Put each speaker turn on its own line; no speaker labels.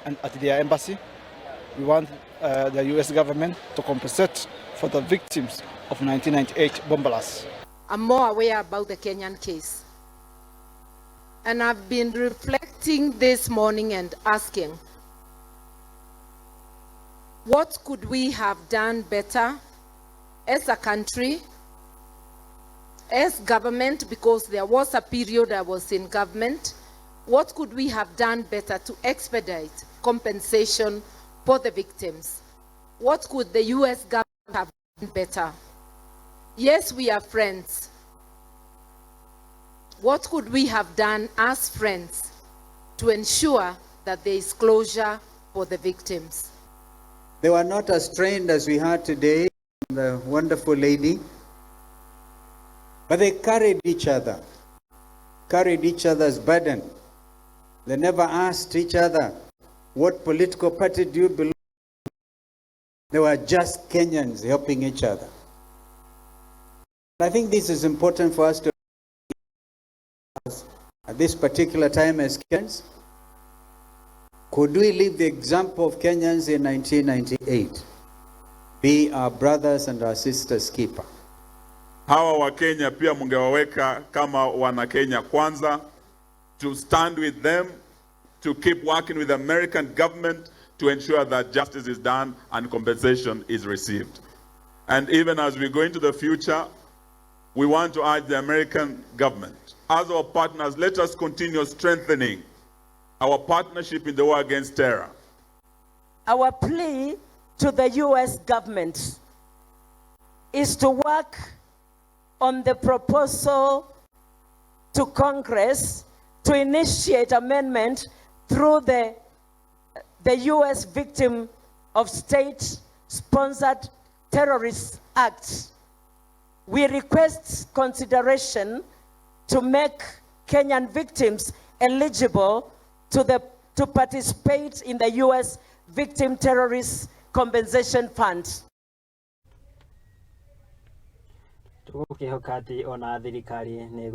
and at their embassy. We want the US government to compensate for the victims of 1998 bomb blasts.
I'm more aware about the Kenyan case. And I've been reflecting this morning and asking, what could we have done better as a country, as government, because there was a period I was in government. What could we have done better to expedite compensation for the victims? What could the US government have done better? Yes, we are friends. What could we have done as friends to ensure that there is closure for the victims?
They were not as trained as we had today, the wonderful lady, but they carried each other's burden. They never asked each other, what political party do you belong to? They were just Kenyans helping each other. I think this is important for us to at this particular time as Kenyans. Could we leave the example of Kenyans in 1998? Be our brothers and our sisters keeper.
Hawa wa Kenya pia mungewaweka kama wana Kenya kwanza, to stand with them, to keep working with the American government to ensure that justice is done and compensation is received. And even as we go into the future, we want to urge the American government, as our partners, let us continue strengthening our partnership in the war against terror.
Our plea to the US government is to work on the proposal to Congress to initiate amendment through the US Victim of State-Sponsored Terrorist Act. We request consideration to make Kenyan victims eligible to participate in the US Victim Terrorist Compensation Fund.